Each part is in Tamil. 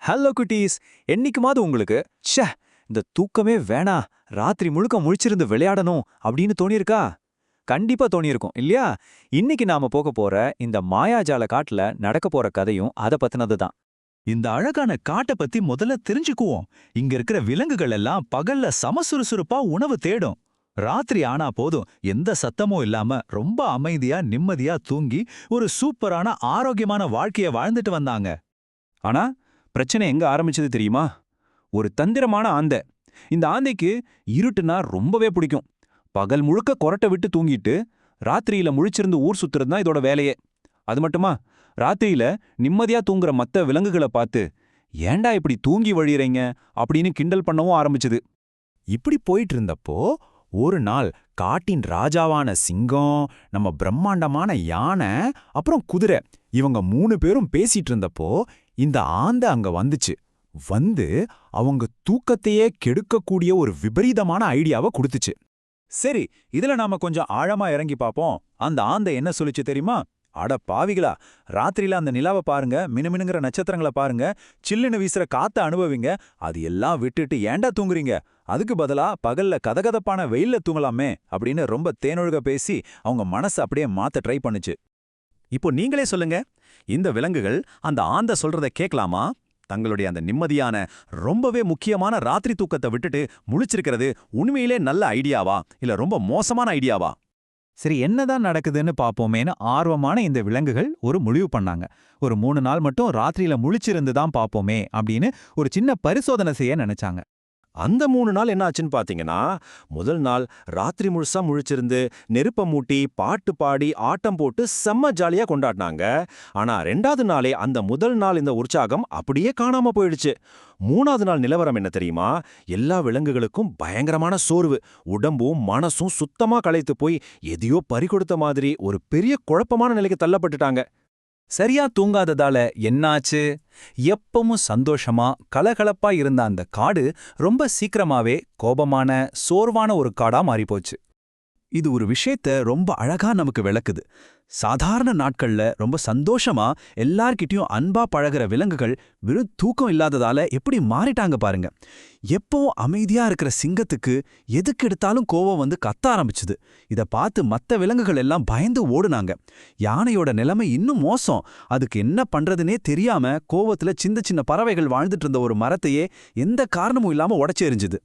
ஹலோ குட்டீஸ். என்னைக்குமாவது உங்களுக்கு ச்சே இந்த தூக்கமே வேணா, ராத்திரி முழுக்க முழிச்சிருந்து விளையாடணும் அப்படின்னு தோணியிருக்கா? கண்டிப்பா தோணியிருக்கும் இல்லையா? இன்னைக்கு நாம போக போற இந்த மாயாஜால காட்டுல நடக்க போற கதையும் அத பத்தினது தான். இந்த அழகான காட்டை பத்தி முதல்ல தெரிஞ்சுக்குவோம். இங்க இருக்கிற விலங்குகள் எல்லாம் பகல்ல சுறுசுறுப்பா உணவு தேடும். ராத்திரி ஆனா போதும், எந்த சத்தமும் இல்லாம ரொம்ப அமைதியா நிம்மதியா தூங்கி ஒரு சூப்பரான ஆரோக்கியமான வாழ்க்கைய வாழ்ந்துட்டு வந்தாங்க. ஆனா பிரச்சனை எங்க ஆரம்பிச்சது தெரியுமா? ஒரு தந்திரமான ஆந்தை. இந்த ஆந்தைக்கு இருட்டுனா ரொம்பவே பிடிக்கும். பகல் முழுக்க கொரட்டை விட்டு தூங்கிட்டு ராத்திரியில முழிச்சிருந்து ஊர் சுத்துறது தான் இதோட வேலையே. அது மட்டுமா, ராத்திரியில நிம்மதியா தூங்குற மத்த விலங்குகளை பார்த்து ஏண்டா இப்படி தூங்கி வழியறீங்க அப்படின்னு கிண்டல் பண்ணவும் ஆரம்பிச்சது. இப்படி போயிட்டு இருந்தப்போ ஒரு நாள் காட்டின் ராஜாவான சிங்கம், நம்ம பிரம்மாண்டமான யானை, அப்புறம் குதிரை, இவங்க 3 பேரும் பேசிட்டு இருந்தப்போ இந்த ஆந்தை அங்க வந்துச்சு. வந்து அவங்க தூக்கத்தையே கெடுக்கக்கூடிய ஒரு விபரீதமான ஐடியாவை கொடுத்துச்சு. சரி, இதுல நாம கொஞ்சம் ஆழமா இறங்கி பாப்போம். அந்த ஆந்தை என்ன சொல்லுச்சு தெரியுமா? அட பாவிகளா, ராத்திரியில அந்த நிலாவை பாருங்க, மினுமினுங்கிற நட்சத்திரங்களை பாருங்க, சில்லுன்னு வீசுற காத்த அனுபவிங்க, அது எல்லாம் விட்டுட்டு ஏண்டா தூங்குறீங்க? அதுக்கு பதிலா பகல்ல கதகதப்பான வெயில்ல தூங்கலாமே அப்படின்னு ரொம்ப தேனொழுக பேசி அவங்க மனசை அப்படியே மாத்த ட்ரை பண்ணுச்சு. இப்போ நீங்களே சொல்லுங்க, இந்த விலங்குகள் அந்த ஆந்தை சொல்றத கேட்கலாமா? தங்களுடைய அந்த நிம்மதியான ரொம்பவே முக்கியமான ராத்திரி தூக்கத்தை விட்டுட்டு முழிச்சிருக்கிறது உண்மையிலே நல்ல ஐடியாவா இல்ல ரொம்ப மோசமான ஐடியாவா? சரி, என்னதான் நடக்குதுன்னு பாப்போமேன்னு ஆர்வமான இந்த விலங்குகள் ஒரு முடிவு பண்ணாங்க. ஒரு 3 நாள் மட்டும் ராத்திரியில முழிச்சிருந்து தான் பாப்போமே அப்படின்னு ஒரு சின்ன பரிசோதனை செய்ய நினைச்சாங்க. அந்த 3 நாள் என்ன ஆச்சுன்னு பாத்தீங்கன்னா, முதல் நாள் ராத்திரி முழுசா முழிச்சிருந்து நெருப்ப மூட்டி பாட்டு பாடி ஆட்டம் போட்டு செம்ம ஜாலியா கொண்டாடினாங்க. ஆனா 2வது நாளே அந்த முதல் நாள் இந்த உற்சாகம் அப்படியே காணாம போயிடுச்சு. 3வது நாள் நிலவரம் என்ன தெரியுமா? எல்லா விலங்குகளுக்கும் பயங்கரமான சோர்வு, உடம்பும் மனசும் சுத்தமா களைத்து போய் எதையோ பறிகொடுத்த மாதிரி ஒரு பெரிய குழப்பமான நிலைக்கு தள்ளப்பட்டுட்டாங்க. சரியா தூங்காததால என்னாச்சு? எப்பவும் சந்தோஷமா கலகலப்பா இருந்த அந்த காடு ரொம்ப சீக்கிரமாவே கோபமான சோர்வான ஒரு காடா மாறிப்போச்சு. இது ஒரு விஷயத்த ரொம்ப அழகா நமக்கு விளக்குது. சாதாரண நாட்கள்ல ரொம்ப சந்தோஷமா எல்லார்கிட்டயும் அன்பா பழகுற விலங்குகள் வெறும் தூக்கம் இல்லாததால எப்படி மாறிட்டாங்க பாருங்க. எப்பவும் அமைதியா இருக்கிற சிங்கத்துக்கு எதுக்கு எடுத்தாலும் கோவம் வந்து கத்த ஆரம்பிச்சுது. இத பார்த்து மத்த விலங்குகள் எல்லாம் பயந்து ஓடுனாங்க. யானையோட நிலைமை இன்னும் மோசம். அதுக்கு என்ன பண்றதுனே தெரியாம கோவத்துல சின்ன சின்ன பறவைகள் வாழ்ந்துட்டு இருந்த ஒரு மரத்தையே எந்த காரணமும் இல்லாம உடைச்சு எறிஞ்சுது.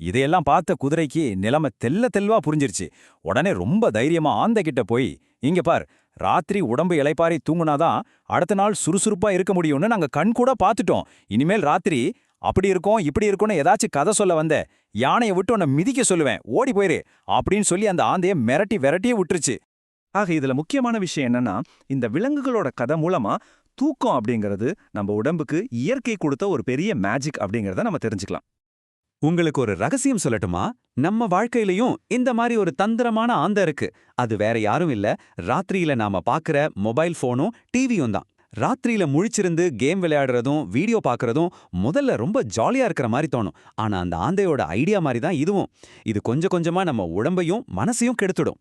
இதையெல்லாம் பார்த்த குதிரைக்கு நிலைமை தெல்வா புரிஞ்சிருச்சு. உடனே ரொம்ப தைரியமா ஆந்தைகிட்ட போய், இங்க பார், ராத்திரி உடம்பு இளைப்பாரி தூங்குனாதான் அடுத்த நாள் சுறுசுறுப்பா இருக்க முடியும்னு நாங்க கண்கூட பார்த்துட்டோம். இனிமேல் ராத்திரி அப்படி இருக்கும் இப்படி இருக்கும்னு ஏதாச்சும் கதை சொல்ல வந்த யானையை விட்டு உன்னை மிதிக்க சொல்லுவேன், ஓடி போயிரு அப்படின்னு சொல்லி அந்த ஆந்தையை விரட்டியே விட்டுருச்சு. ஆக இதுல முக்கியமான விஷயம் என்னன்னா, இந்த விலங்குகளோட கதை மூலமா தூக்கம் அப்படிங்கிறது நம்ம உடம்புக்கு இயற்கை கொடுத்த ஒரு பெரிய மேஜிக் அப்படிங்கிறத நம்ம தெரிஞ்சுக்கலாம். உங்களுக்கு ஒரு ரகசியம் சொல்லட்டுமா? நம்ம வாழ்க்கையிலயும் இந்த மாதிரி ஒரு தந்திரமான ஆந்தை இருக்கு. அது வேற யாரும் இல்ல, ராத்திரியில நாம பாக்குற மொபைல் போனும் டிவியும் தான். ராத்திரியில முழிச்சிருந்து கேம் விளையாடுறதும் வீடியோ பாக்குறதும் முதல்ல ரொம்ப ஜாலியா இருக்கிற மாதிரி தோணும். ஆனா அந்த ஆந்தையோட ஐடியா மாதிரி தான் இதுவும். இது கொஞ்சம் கொஞ்சமா நம்ம உடம்பையும் மனசையும் கெடுத்துடும்.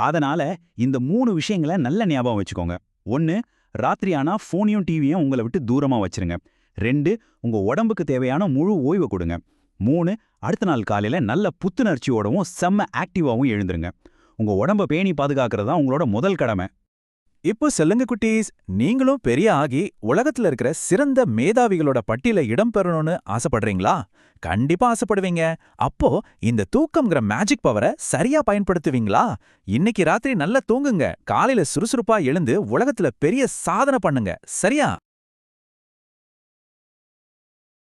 அதனால இந்த 3 விஷயங்களை நல்ல ஞாபகம் வச்சுக்கோங்க. 1, ராத்திரி ஆனா ஃபோனையும் டிவியும் உங்களை விட்டு தூரமா வச்சிருங்க. 2, உங்க உடம்புக்கு தேவையான முழு ஓய்வு கொடுங்க. 3, அடுத்த நாள் காலையில நல்ல புத்துணர்ச்சியோடவும் செம்ம ஆக்டிவாவும் எழுந்துருங்க. உங்க உடம்ப பேணி பாதுகாக்கிறது தான் உங்களோட முதல் கடமை. இப்போ சொல்லுங்க குட்டீஸ், நீங்களும் பெரிய ஆகி உலகத்துல இருக்கிற சிறந்த மேதாவிகளோட பட்டியல இடம் பெறணும்னு ஆசைப்படுறீங்களா? கண்டிப்பா ஆசைப்படுவீங்க. அப்போ இந்த தூக்கம்ங்கிற மேஜிக் பவரை சரியா பயன்படுத்துவீங்களா? இன்னைக்கு ராத்திரி நல்லா தூங்குங்க, காலையில சுறுசுறுப்பா எழுந்து உலகத்துல பெரிய சாதனை பண்ணுங்க, சரியா?